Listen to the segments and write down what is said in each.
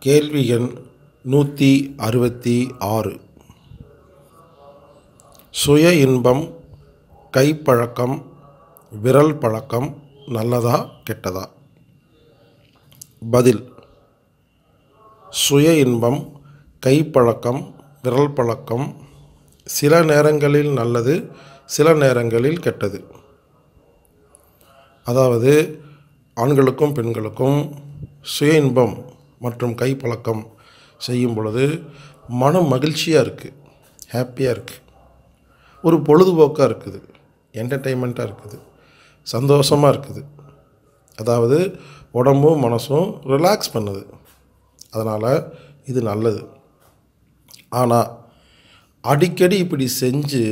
கேள்வி எண் 166. சுய இன்பம், கைப்பழக்கம், விரல் பழக்கம் நல்லதா கெட்டதா? பதில்: சுய இன்பம், கைப்பழக்கம், விரல் பழக்கம் சில நேரங்களில் நல்லது, சில நேரங்களில் கெட்டது. அதாவது ஆண்களுக்கும் பெண்களுக்கும் சுய இன்பம் மற்றும் கைப்பழக்கம் செய்யும் பொழுது மனம் மகிழ்ச்சியாக இருக்குது, ஹாப்பியாக இருக்குது, ஒரு பொழுதுபோக்காக இருக்குது, என்டர்டெயின்மெண்ட்டாக இருக்குது, சந்தோஷமாக இருக்குது. அதாவது உடம்பும் மனசும் ரிலாக்ஸ் பண்ணுது. அதனால் இது நல்லது. ஆனால் அடிக்கடி இப்படி செஞ்சு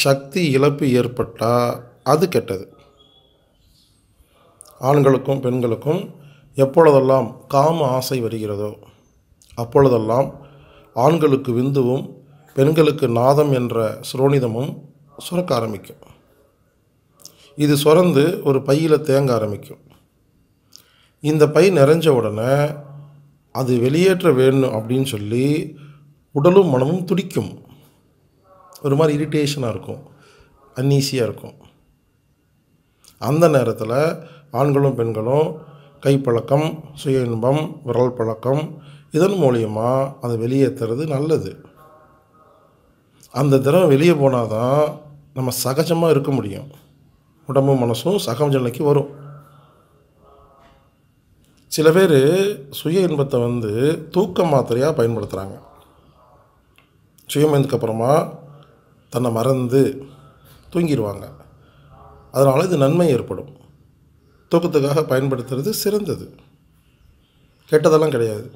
சக்தி இழப்பு ஏற்பட்டால் அது கெட்டது. ஆண்களுக்கும் பெண்களுக்கும் எப்பொழுதெல்லாம் காம ஆசை வருகிறதோ அப்பொழுதெல்லாம் ஆண்களுக்கு விந்துவும் பெண்களுக்கு நாதம் என்ற சுரோனிதமும் சுரக்க ஆரம்பிக்கும். இது சுரந்து ஒரு பையில் தேங்க ஆரம்பிக்கும். இந்த பை நிறைஞ்ச உடனே அது வெளியேற்ற வேணும் அப்படின்னு சொல்லி உடலும் மனமும் துடிக்கும். ஒரு மாதிரி இரிட்டேஷனாக இருக்கும், அன்ஈஸியாக இருக்கும். அந்த நேரத்தில் ஆண்களும் பெண்களும் கைப்பழக்கம், சுய இன்பம், விரல் பழக்கம் இதன் மூலியமாக அதை வெளியேற்றுறது நல்லது. அந்த தினம் வெளியே போனால் தான் நம்ம சகஜமாக இருக்க முடியும். உடம்பும் மனசும் சகஜ நிலைக்கு வரும். சில பேர் சுய இன்பத்தை தூக்க மாத்திரையாக பயன்படுத்துகிறாங்க. சுயமேந்ததுக்கப்புறமா தன்னை மறந்து தூங்கிடுவாங்க. அதனால் இது நன்மை ஏற்படும். தூக்கத்துக்காக பயன்படுத்துறது சிறந்தது, கெட்டதெல்லாம் கிடையாது.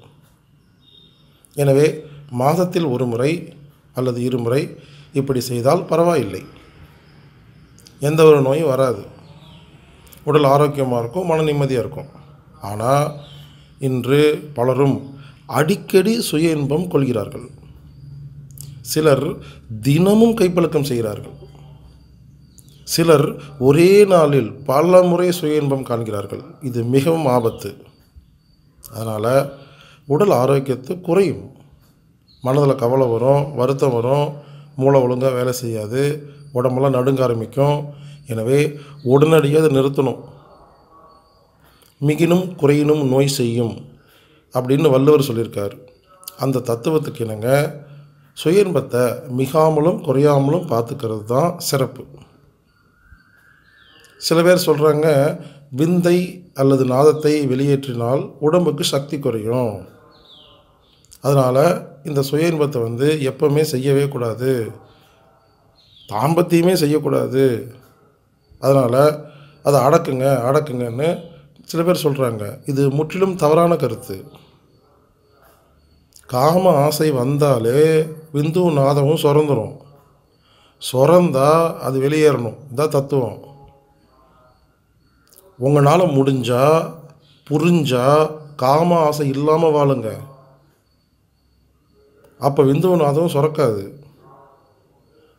எனவே மாதத்தில் ஒரு முறை அல்லது இருமுறை இப்படி செய்தால் பரவாயில்லை, எந்த ஒரு நோயும் வராது, உடல் ஆரோக்கியமாக இருக்கும், மன நிம்மதியாக இருக்கும். ஆனால் இன்று பலரும் அடிக்கடி சுய இன்பம் கொள்கிறார்கள். சிலர் தினமும் கைப்பழக்கம் செய்கிறார்கள். சிலர் ஒரே நாளில் பல முறை சுய இன்பம் காண்கிறார்கள். இது மிகவும் ஆபத்து. அதனால் உடல் ஆரோக்கியத்தை குறையும். மனதில் கவலை வரும், வருத்தம் வரும், மூளை ஒழுங்காக வேலை செய்யாது, உடம்பெல்லாம் நடுங்க ஆரம்பிக்கும். எனவே உடனடியாக அதை நிறுத்தணும். மிகினும் குறையினும் நோய் செய்யும் அப்படின்னு வள்ளுவர் சொல்லியிருக்கார். அந்த தத்துவத்துக்கு இணங்க சுய இன்பத்தை மிகாமலும் குறையாமலும் பார்த்துக்கிறது தான் சிறப்பு. சில பேர் சொல்கிறாங்க, விந்தை அல்லது நாதத்தை வெளியேற்றினால் உடம்புக்கு சக்தி குறையும், அதனால் இந்த சுய இன்பத்தை எப்பவுமே செய்யவே கூடாது, தாம்பத்தியமே செய்யக்கூடாது, அதனால் அதை அடக்குங்கன்னு சில பேர் சொல்கிறாங்க. இது முற்றிலும் தவறான கருத்து. காம ஆசை வந்தாலே விந்துவும் நாதமும் சுரந்துடும். சுரந்தா அது வெளியேறணும். இதுதான் தத்துவம். உங்களால் முடிஞ்சால் புரிஞ்சால் காம ஆசை இல்லாமல் வாழுங்க. அப்போ விந்துவும் நாதமும் சுரக்காது.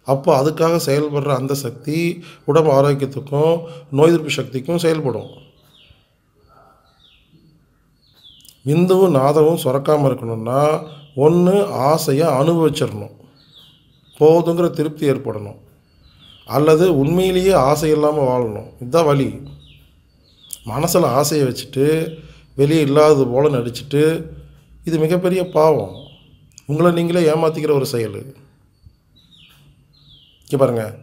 அப்போ அதுக்காக செயல்படுற அந்த சக்தி உடம்பு ஆரோக்கியத்துக்கும் நோய் எதிர்ப்பு சக்திக்கும் செயல்படும். விந்துவும் நாதமும் சுரக்காமல் இருக்கணும்னா ஒன்று ஆசையை அனுபவிச்சிடணும், போதுங்கிற திருப்தி ஏற்படணும், அல்லது உண்மையிலேயே ஆசை இல்லாமல் வாழணும். இதுதான் வழி. மனசில் ஆசையை வச்சுட்டு வெளியே இல்லாதது போல் நடிச்சுட்டு இது மிகப்பெரிய பாவம். உங்களை நீங்களே ஏமாற்றிக்கிற ஒரு செயல். இங்கே பாருங்கள்,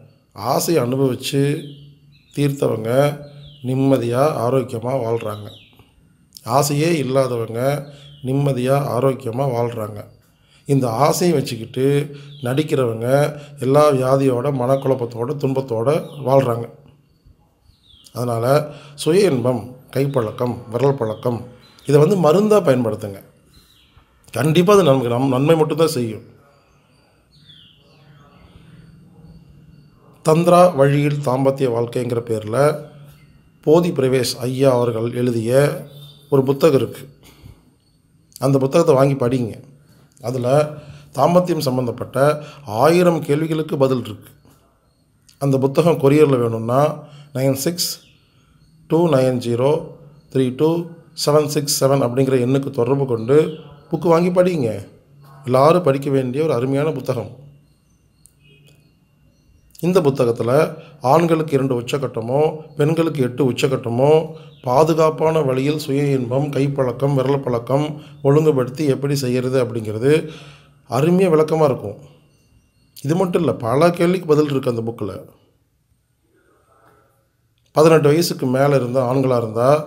ஆசையை அனுபவித்து தீர்த்தவங்க நிம்மதியாக ஆரோக்கியமாக வாழ்கிறாங்க. ஆசையே இல்லாதவங்க நிம்மதியாக ஆரோக்கியமாக வாழ்கிறாங்க. இந்த ஆசையை வச்சுக்கிட்டு நடிக்கிறவங்க எல்லா வியாதியோட மனக்குழப்பத்தோட துன்பத்தோடு வாழ்கிறாங்க. அதனால் சுய இன்பம், கைப்பழக்கம், விரல் பழக்கம் இதை மருந்தாக பயன்படுத்துங்க. கண்டிப்பாக அது நமக்கு நன்மை மட்டும்தான் செய்யும். தந்திரா வழியில் தாம்பத்திய வாழ்க்கைங்கிற பேரில் போதி பிரவேஷ் ஐயா அவர்கள் எழுதிய ஒரு புத்தகம் இருக்குது. அந்த புத்தகத்தை வாங்கி படிங்க. அதில் தாம்பத்தியம் சம்பந்தப்பட்ட 1000 கேள்விகளுக்கு பதில் இருக்குது. அந்த புத்தகம் கொரியரில் வேணும்னா 9629032767 அப்படிங்கிற எண்ணுக்கு தொடர்பு கொண்டு புக்கு வாங்கி படிங்க. எல்லோரும் படிக்க வேண்டிய ஒரு அருமையான புத்தகம். இந்த புத்தகத்தில் ஆண்களுக்கு 2 உச்சக்கட்டமோ பெண்களுக்கு 8 உச்சக்கட்டமோ பாதுகாப்பான வழியில் சுய இன்பம், கைப்பழக்கம், விரல் பழக்கம் ஒழுங்குபடுத்தி எப்படி செய்கிறது அப்படிங்கிறது அருமையாக விளக்கமாக இருக்கும். இது மட்டும் இல்லை, பல கேள்விக்கு பதில் இருக்குது அந்த புக்கில். 18 வயசுக்கு மேலே இருந்தால் ஆண்களாக இருந்தால்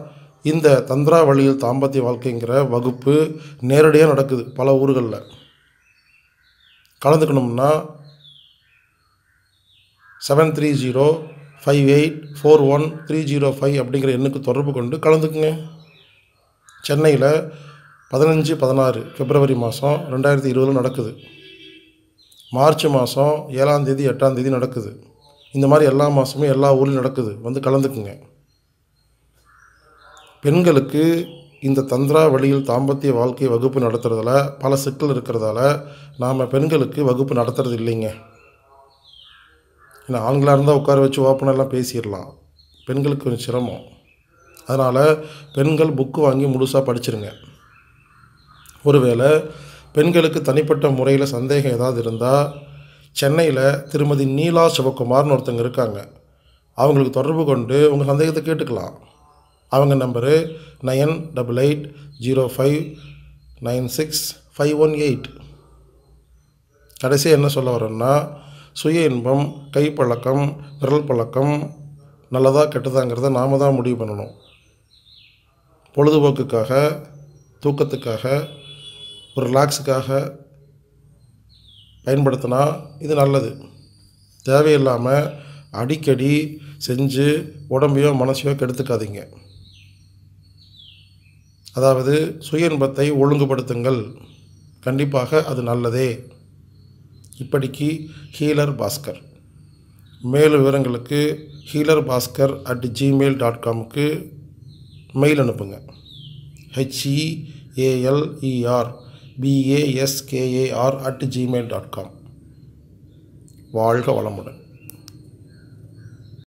இந்த தந்திரா வழியில் தாம்பத்திய வாழ்க்கைங்கிற வகுப்பு நேரடியாக நடக்குது பல ஊர்களில். கலந்துக்கணும்னா 7305841305 அப்படிங்கிற எண்ணுக்கு தொடர்பு கொண்டு கலந்துக்குங்க. சென்னையில் 15-16 பிப்ரவரி மாதம் 2020 நடக்குது. மார்ச் மாதம் 7ஆம் தேதி 8ஆம் தேதி நடக்குது. இந்த மாதிரி எல்லா மாதமும் எல்லா ஊர்லையும் நடக்குது. வந்து கலந்துக்குங்க. பெண்களுக்கு இந்த தந்திரா வழியில் தாம்பத்திய வாழ்க்கை வகுப்பு நடத்துறதுல பல சிக்கல் இருக்கிறதால நாம் பெண்களுக்கு வகுப்பு நடத்துறது இல்லைங்க. ஏன்னா ஆண்களாக இருந்தால் உட்கார வச்சு ஓப்பனெல்லாம் பேசிடலாம். பெண்களுக்கு கொஞ்சம் சிரமம். அதனால் பெண்கள் புக்கு வாங்கி முழுசாக படிச்சிருங்க. ஒருவேளை பெண்களுக்கு தனிப்பட்ட முறையில் சந்தேகம் ஏதாவது இருந்தால் சென்னையில் திருமதி நீலா சிவகுமார்னு ஒருத்தங்க இருக்காங்க. அவங்களுக்கு தொடர்பு கொண்டு உங்கள் சந்தேகத்தை கேட்டுக்கலாம். அவங்க நம்பரு 98880596-518. கடைசியாக என்ன சொல்ல வரேன்னா, சுய இன்பம், கைப்பழக்கம், விரல் பழக்கம் நல்லதா கெட்டதாங்கிறத நாம் தான் முடிவு பண்ணணும். பொழுதுபோக்குக்காக, தூக்கத்துக்காக, ஒரு ரிலாக்ஸுக்காக பயன்படுத்தினா இது நல்லது. தேவையில்லாமல் அடிக்கடி செஞ்சு உடம்பையோ மனசையோ கெடுத்துக்காதீங்க. அதாவது சுய இன்பத்தை ஒழுங்குபடுத்துங்கள். கண்டிப்பாக அது நல்லதே. இப்படிக்கு ஹீலர் பாஸ்கர். மேலும் விவரங்களுக்கு healerbaskar@gmail.comக்கு மெயில் அனுப்புங்க. HEALERBASKAR@gmail.com. வாழ்க வளமுடன்.